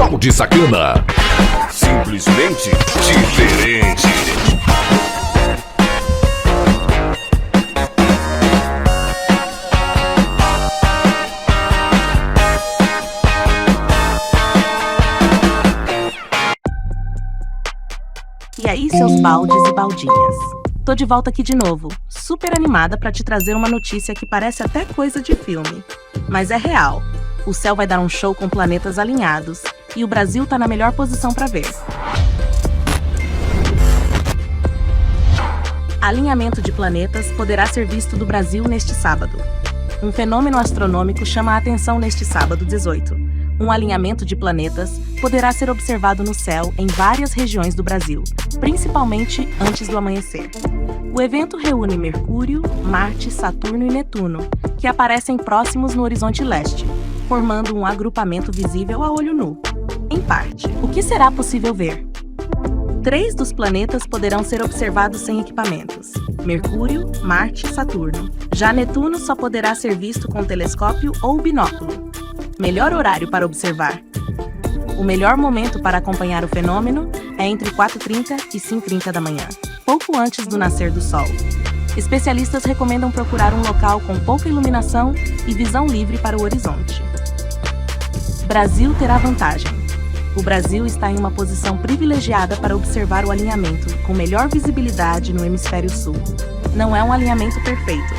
Balde Sacana. Simplesmente diferente. E aí, seus baldes e baldinhas? Tô de volta aqui de novo, super animada pra te trazer uma notícia que parece até coisa de filme. Mas é real. O céu vai dar um show com planetas alinhados e o Brasil tá na melhor posição pra ver. Alinhamento de planetas poderá ser visto do Brasil neste sábado. Um fenômeno astronômico chama a atenção neste sábado 18. Um alinhamento de planetas poderá ser observado no céu em várias regiões do Brasil, principalmente antes do amanhecer. O evento reúne Mercúrio, Marte, Saturno e Netuno, que aparecem próximos no horizonte leste, formando um agrupamento visível a olho nu. Em parte, o que será possível ver? 3 dos planetas poderão ser observados sem equipamentos: Mercúrio, Marte e Saturno. Já Netuno só poderá ser visto com telescópio ou binóculo. Melhor horário para observar. O melhor momento para acompanhar o fenômeno é entre 4h30 e 5h30 da manhã, pouco antes do nascer do Sol. Especialistas recomendam procurar um local com pouca iluminação e visão livre para o horizonte. Brasil terá vantagem. O Brasil está em uma posição privilegiada para observar o alinhamento, com melhor visibilidade no hemisfério sul. Não é um alinhamento perfeito.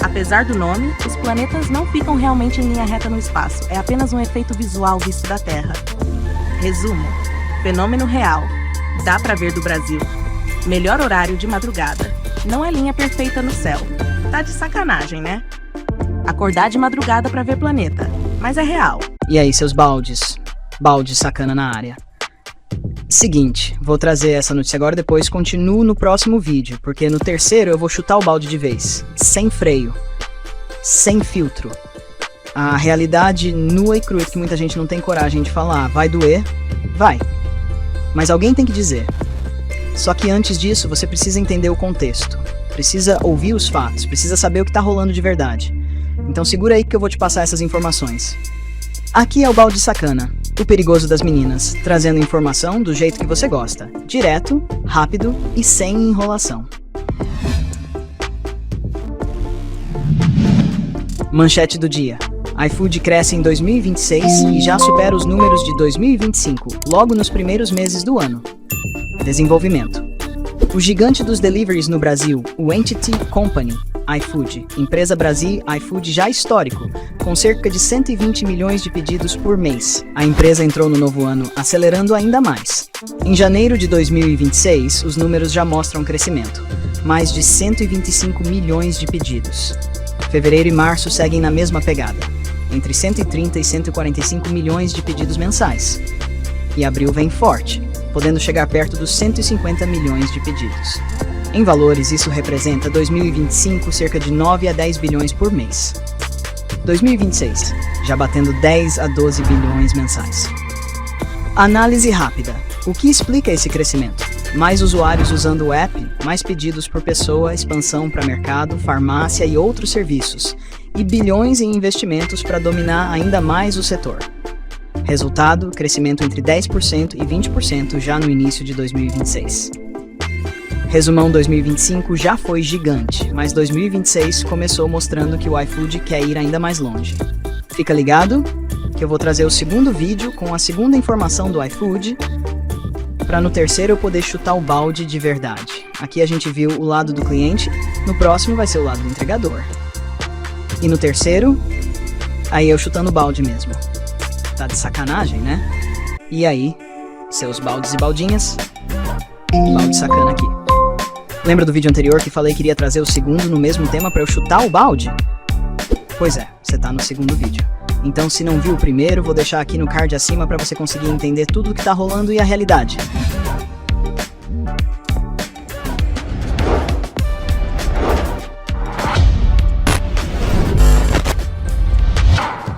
Apesar do nome, os planetas não ficam realmente em linha reta no espaço, é apenas um efeito visual visto da Terra. Resumo: fenômeno real. Dá pra ver do Brasil. Melhor horário de madrugada. Não é linha perfeita no céu. Tá de sacanagem, né? Acordar de madrugada pra ver planeta. Mas é real. E aí, seus baldes? Balde Sacana na área. Seguinte, vou trazer essa notícia agora, depois continuo no próximo vídeo, porque no terceiro eu vou chutar o balde de vez, sem freio, sem filtro. A realidade nua e crua que muita gente não tem coragem de falar. Vai doer? Vai. Mas alguém tem que dizer. Só que antes disso, você precisa entender o contexto. Precisa ouvir os fatos, precisa saber o que tá rolando de verdade. Então segura aí que eu vou te passar essas informações. Aqui é o Balde Sacana, o perigoso das meninas, trazendo informação do jeito que você gosta, direto, rápido e sem enrolação. Manchete do dia: iFood cresce em 2026 e já supera os números de 2025, logo nos primeiros meses do ano. Desenvolvimento: o gigante dos deliveries no Brasil, o Entity Company, iFood, empresa Brasil iFood já histórico, com cerca de 120 milhões de pedidos por mês. A empresa entrou no novo ano acelerando ainda mais. Em janeiro de 2026, os números já mostram crescimento. Mais de 125 milhões de pedidos. Fevereiro e março seguem na mesma pegada, entre 130 e 145 milhões de pedidos mensais. E abril vem forte, podendo chegar perto dos 150 milhões de pedidos. Em valores, isso representa 2025 cerca de 9 a 10 bilhões por mês. 2026, já batendo 10 a 12 bilhões mensais. Análise rápida. O que explica esse crescimento? Mais usuários usando o app, mais pedidos por pessoa, expansão para mercado, farmácia e outros serviços, e bilhões em investimentos para dominar ainda mais o setor. Resultado, crescimento entre 10% e 20% já no início de 2026. Resumão: 2025 já foi gigante, mas 2026 começou mostrando que o iFood quer ir ainda mais longe. Fica ligado que eu vou trazer o segundo vídeo com a segunda informação do iFood, para no terceiro eu poder chutar o balde de verdade. Aqui a gente viu o lado do cliente, no próximo vai ser o lado do entregador. E no terceiro, aí eu chutando o balde mesmo. Tá de sacanagem, né? E aí, seus baldes e baldinhas? Balde Sacana aqui. Lembra do vídeo anterior que falei que iria trazer o segundo no mesmo tema para eu chutar o balde? Pois é, você tá no segundo vídeo. Então, se não viu o primeiro, vou deixar aqui no card acima para você conseguir entender tudo o que tá rolando e a realidade.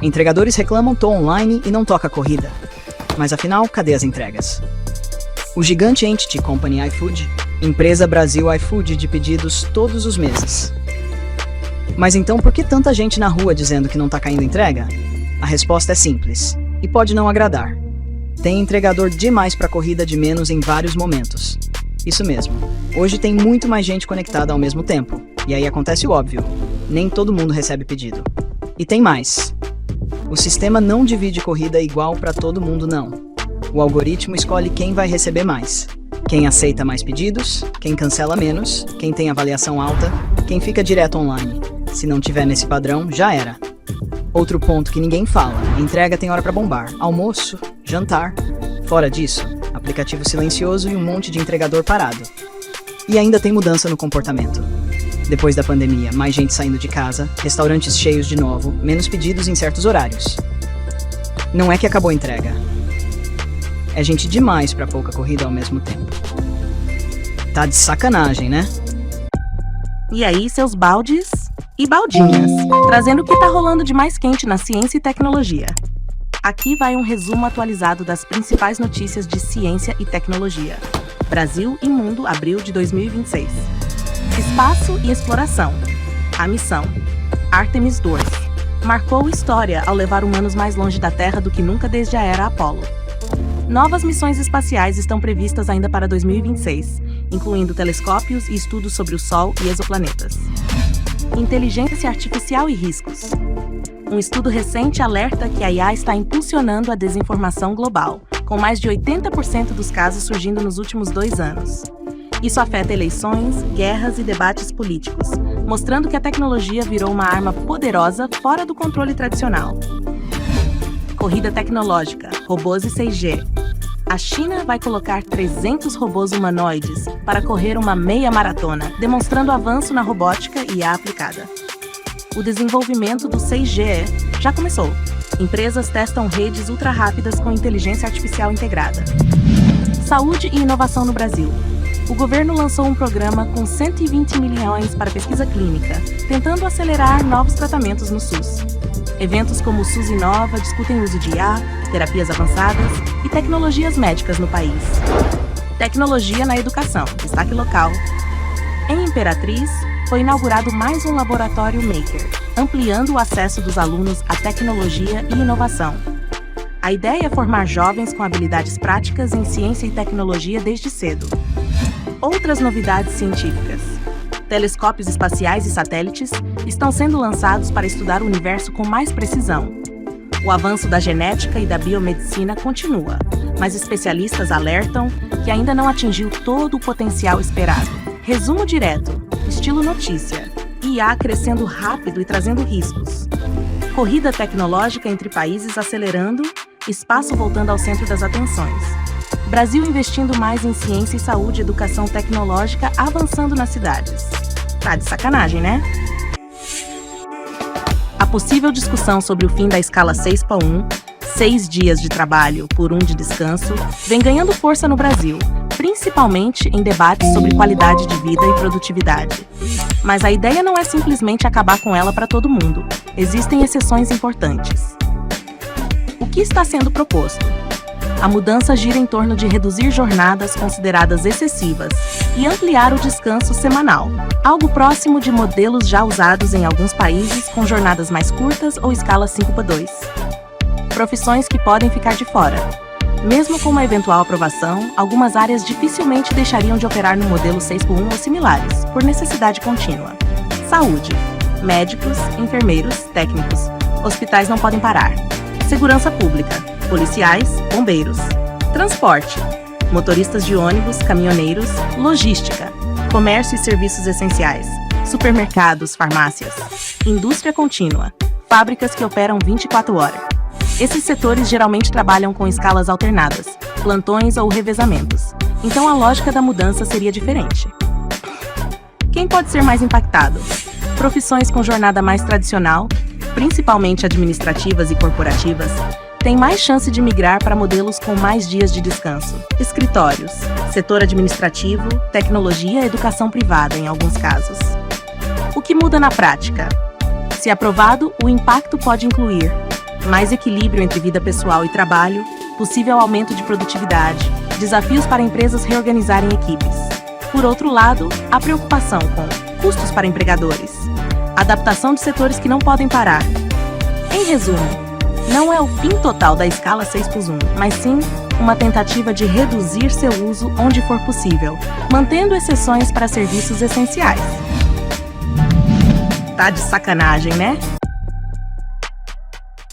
Entregadores reclamam tô online e não toca corrida. Mas afinal, cadê as entregas? O gigante Entity Company iFood, empresa Brasil iFood de pedidos todos os meses. Mas então por que tanta gente na rua dizendo que não tá caindo entrega? A resposta é simples, e pode não agradar. Tem entregador demais para corrida de menos em vários momentos. Isso mesmo. Hoje tem muito mais gente conectada ao mesmo tempo. E aí acontece o óbvio. Nem todo mundo recebe pedido. E tem mais. O sistema não divide corrida igual para todo mundo, não. O algoritmo escolhe quem vai receber mais. Quem aceita mais pedidos, quem cancela menos, quem tem avaliação alta, quem fica direto online. Se não tiver nesse padrão, já era. Outro ponto que ninguém fala, entrega tem hora para bombar. Almoço, jantar. Fora disso, aplicativo silencioso e um monte de entregador parado. E ainda tem mudança no comportamento. Depois da pandemia, mais gente saindo de casa, restaurantes cheios de novo, menos pedidos em certos horários. Não é que acabou a entrega. É gente demais para pouca corrida ao mesmo tempo. Tá de sacanagem, né? E aí, seus baldes e baldinhas, trazendo o que tá rolando de mais quente na ciência e tecnologia. Aqui vai um resumo atualizado das principais notícias de ciência e tecnologia. Brasil e Mundo, abril de 2026. Espaço e exploração. A missão Artemis II marcou história ao levar humanos mais longe da Terra do que nunca desde a era Apollo. Novas missões espaciais estão previstas ainda para 2026, incluindo telescópios e estudos sobre o Sol e exoplanetas. Inteligência artificial e riscos. Um estudo recente alerta que a IA está impulsionando a desinformação global, com mais de 80% dos casos surgindo nos últimos 2 anos. Isso afeta eleições, guerras e debates políticos, mostrando que a tecnologia virou uma arma poderosa fora do controle tradicional. Corrida tecnológica, robôs e 6G. A China vai colocar 300 robôs humanoides para correr uma meia maratona, demonstrando avanço na robótica e IA aplicada. O desenvolvimento do 6G já começou. Empresas testam redes ultra-rápidas com inteligência artificial integrada. Saúde e inovação no Brasil. O governo lançou um programa com 120 milhões para pesquisa clínica, tentando acelerar novos tratamentos no SUS. Eventos como o SUS Inova discutem o uso de IA, terapias avançadas e tecnologias médicas no país. Tecnologia na educação, destaque local. Em Imperatriz, foi inaugurado mais um laboratório Maker, ampliando o acesso dos alunos à tecnologia e inovação. A ideia é formar jovens com habilidades práticas em ciência e tecnologia desde cedo. Outras novidades científicas. Telescópios espaciais e satélites estão sendo lançados para estudar o universo com mais precisão. O avanço da genética e da biomedicina continua, mas especialistas alertam que ainda não atingiu todo o potencial esperado. Resumo direto, estilo notícia. IA crescendo rápido e trazendo riscos. Corrida tecnológica entre países acelerando, espaço voltando ao centro das atenções. Brasil investindo mais em ciência e saúde e educação tecnológica avançando nas cidades. Tá de sacanagem, né? A possível discussão sobre o fim da escala 6x1, 6 dias de trabalho por 1 de descanso, vem ganhando força no Brasil, principalmente em debates sobre qualidade de vida e produtividade. Mas a ideia não é simplesmente acabar com ela para todo mundo. Existem exceções importantes. O que está sendo proposto? A mudança gira em torno de reduzir jornadas consideradas excessivas e ampliar o descanso semanal, algo próximo de modelos já usados em alguns países com jornadas mais curtas ou escala 5x2. Profissões que podem ficar de fora. Mesmo com uma eventual aprovação, algumas áreas dificilmente deixariam de operar no modelo 6x1 ou similares, por necessidade contínua. Saúde. Médicos, enfermeiros, técnicos. Hospitais não podem parar. Segurança pública. Policiais, bombeiros. Transporte. Motoristas de ônibus, caminhoneiros. Logística. Comércio e serviços essenciais. Supermercados, farmácias. Indústria contínua. Fábricas que operam 24 horas. Esses setores geralmente trabalham com escalas alternadas, plantões ou revezamentos. Então a lógica da mudança seria diferente. Quem pode ser mais impactado? Profissões com jornada mais tradicional, principalmente administrativas e corporativas, têm mais chance de migrar para modelos com mais dias de descanso. Escritórios, setor administrativo, tecnologia e educação privada, em alguns casos. O que muda na prática? Se aprovado, o impacto pode incluir mais equilíbrio entre vida pessoal e trabalho, possível aumento de produtividade, desafios para empresas reorganizarem equipes. Por outro lado, a preocupação com custos para empregadores, adaptação de setores que não podem parar. Em resumo, não é o fim total da escala 6x1, mas sim uma tentativa de reduzir seu uso onde for possível, mantendo exceções para serviços essenciais. Tá de sacanagem, né?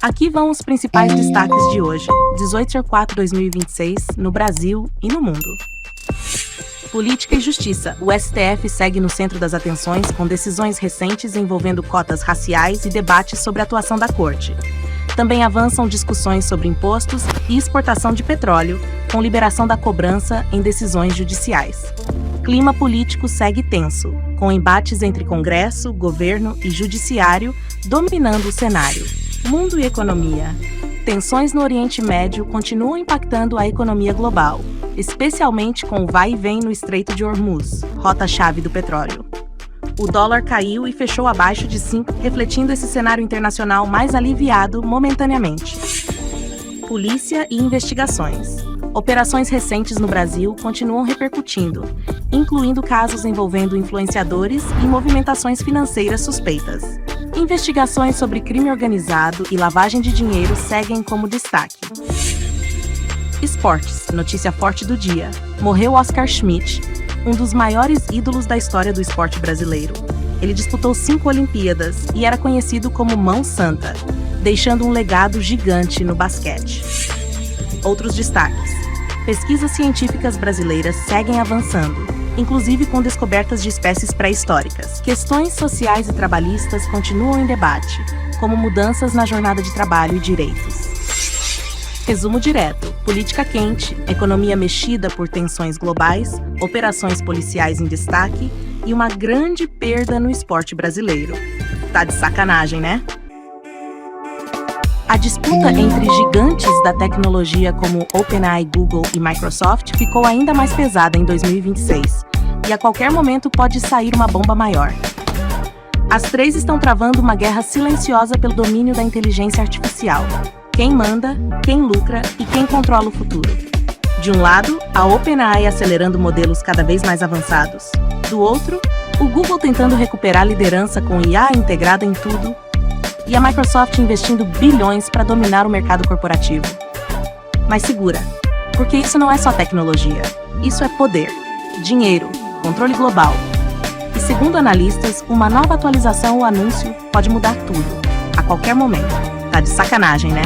Aqui vão os principais destaques de hoje, 18/4/2026, no Brasil e no mundo. Política e Justiça. O STF segue no centro das atenções com decisões recentes envolvendo cotas raciais e debates sobre a atuação da Corte. Também avançam discussões sobre impostos e exportação de petróleo, com liberação da cobrança em decisões judiciais. Clima político segue tenso, com embates entre Congresso, governo e judiciário dominando o cenário. Mundo e economia. Tensões no Oriente Médio continuam impactando a economia global, especialmente com o vai e vem no Estreito de Hormuz, rota-chave do petróleo. O dólar caiu e fechou abaixo de 5, refletindo esse cenário internacional mais aliviado momentaneamente. Polícia e investigações. Operações recentes no Brasil continuam repercutindo, incluindo casos envolvendo influenciadores e movimentações financeiras suspeitas. Investigações sobre crime organizado e lavagem de dinheiro seguem como destaque. Esportes, notícia forte do dia. Morreu Oscar Schmidt, um dos maiores ídolos da história do esporte brasileiro. Ele disputou 5 Olimpíadas e era conhecido como Mão Santa, deixando um legado gigante no basquete. Outros destaques. Pesquisas científicas brasileiras seguem avançando, inclusive com descobertas de espécies pré-históricas. Questões sociais e trabalhistas continuam em debate, como mudanças na jornada de trabalho e direitos. Resumo direto: política quente, economia mexida por tensões globais, operações policiais em destaque e uma grande perda no esporte brasileiro. Tá de sacanagem, né? A disputa entre gigantes da tecnologia como OpenAI, Google e Microsoft ficou ainda mais pesada em 2026, e a qualquer momento pode sair uma bomba maior. As três estão travando uma guerra silenciosa pelo domínio da inteligência artificial. Quem manda, quem lucra e quem controla o futuro. De um lado, a OpenAI acelerando modelos cada vez mais avançados. Do outro, o Google tentando recuperar a liderança com IA integrada em tudo. E a Microsoft investindo bilhões para dominar o mercado corporativo. Mas segura, porque isso não é só tecnologia. Isso é poder, dinheiro, controle global. E segundo analistas, uma nova atualização ou anúncio pode mudar tudo, a qualquer momento. Tá de sacanagem, né?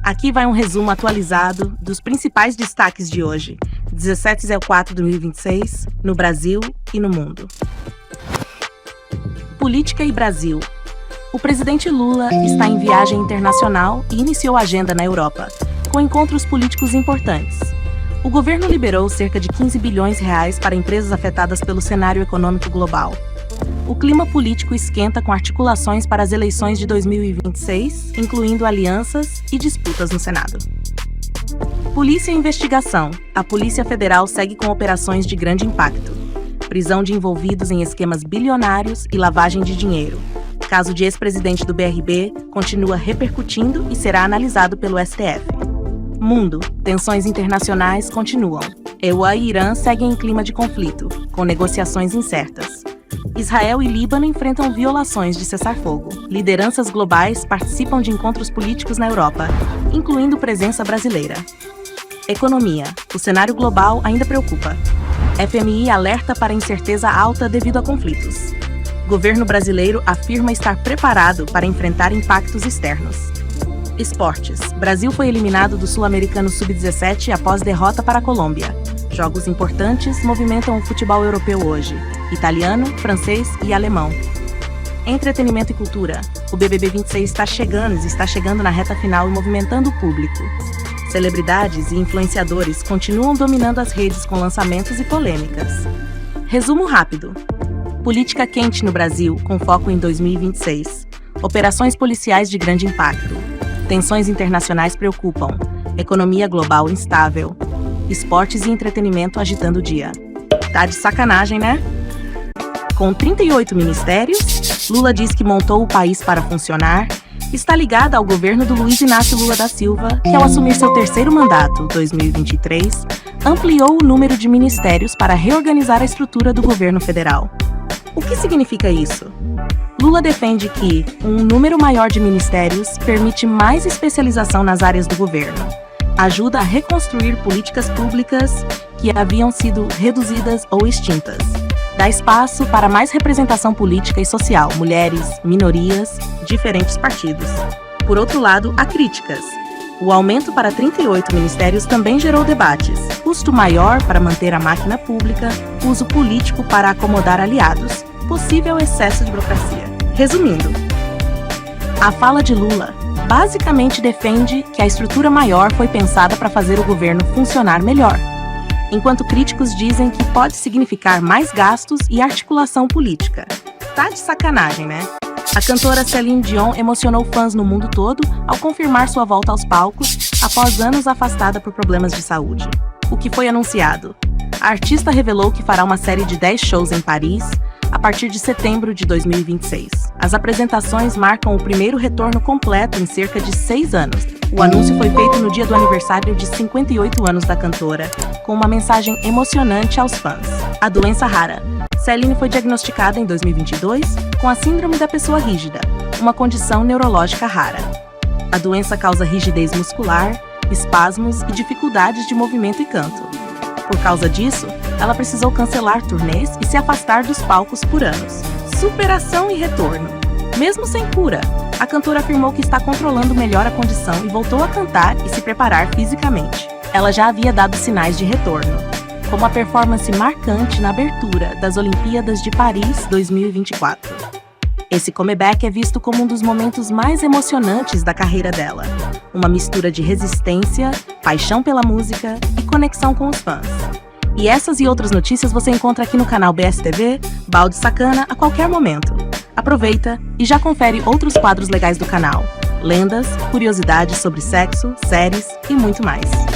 Aqui vai um resumo atualizado dos principais destaques de hoje, 17/4/2026, no Brasil e no mundo. Política e Brasil. O presidente Lula está em viagem internacional e iniciou a agenda na Europa, com encontros políticos importantes. O governo liberou cerca de 15 bilhões reais para empresas afetadas pelo cenário econômico global. O clima político esquenta com articulações para as eleições de 2026, incluindo alianças e disputas no Senado. Polícia e investigação. A Polícia Federal segue com operações de grande impacto. Prisão de envolvidos em esquemas bilionários e lavagem de dinheiro. Caso de ex-presidente do BRB continua repercutindo e será analisado pelo STF. Mundo. Tensões internacionais continuam. EUA e Irã seguem em clima de conflito, com negociações incertas. Israel e Líbano enfrentam violações de cessar-fogo. Lideranças globais participam de encontros políticos na Europa, incluindo presença brasileira. Economia. O cenário global ainda preocupa. FMI alerta para incerteza alta devido a conflitos. Governo brasileiro afirma estar preparado para enfrentar impactos externos. Esportes. Brasil foi eliminado do Sul-Americano Sub-17 após derrota para a Colômbia. Jogos importantes movimentam o futebol europeu hoje. Italiano, francês e alemão. Entretenimento e cultura. O BBB 26 está chegando na reta final e movimentando o público. Celebridades e influenciadores continuam dominando as redes com lançamentos e polêmicas. Resumo rápido. Política quente no Brasil, com foco em 2026. Operações policiais de grande impacto. Tensões internacionais preocupam. Economia global instável. Esportes e entretenimento agitando o dia. Tá de sacanagem, né? Com 38 ministérios, Lula diz que montou o país para funcionar, está ligada ao governo do Luiz Inácio Lula da Silva, que ao assumir seu terceiro mandato, 2023, ampliou o número de ministérios para reorganizar a estrutura do governo federal. O que significa isso? Lula defende que um número maior de ministérios permite mais especialização nas áreas do governo. Ajuda a reconstruir políticas públicas que haviam sido reduzidas ou extintas. Dá espaço para mais representação política e social, mulheres, minorias, diferentes partidos. Por outro lado, há críticas. O aumento para 38 ministérios também gerou debates. Custo maior para manter a máquina pública, uso político para acomodar aliados, possível excesso de burocracia. Resumindo, a fala de Lula basicamente defende que a estrutura maior foi pensada para fazer o governo funcionar melhor, enquanto críticos dizem que pode significar mais gastos e articulação política. Tá de sacanagem, né? A cantora Celine Dion emocionou fãs no mundo todo ao confirmar sua volta aos palcos após anos afastada por problemas de saúde. O que foi anunciado? A artista revelou que fará uma série de 10 shows em Paris a partir de setembro de 2026. As apresentações marcam o primeiro retorno completo em cerca de 6 anos. O anúncio foi feito no dia do aniversário de 58 anos da cantora, com uma mensagem emocionante aos fãs. A doença rara. Celine foi diagnosticada em 2022 com a síndrome da pessoa rígida, uma condição neurológica rara. A doença causa rigidez muscular, espasmos e dificuldades de movimento e canto. Por causa disso, ela precisou cancelar turnês e se afastar dos palcos por anos. Superação e retorno. Mesmo sem cura, a cantora afirmou que está controlando melhor a condição e voltou a cantar e se preparar fisicamente. Ela já havia dado sinais de retorno, como a performance marcante na abertura das Olimpíadas de Paris 2024. Esse comeback é visto como um dos momentos mais emocionantes da carreira dela. Uma mistura de resistência, paixão pela música e conexão com os fãs. E essas e outras notícias você encontra aqui no canal BSTV, Balde Sacana, a qualquer momento. Aproveita e já confere outros quadros legais do canal. Lendas, curiosidades sobre sexo, séries e muito mais.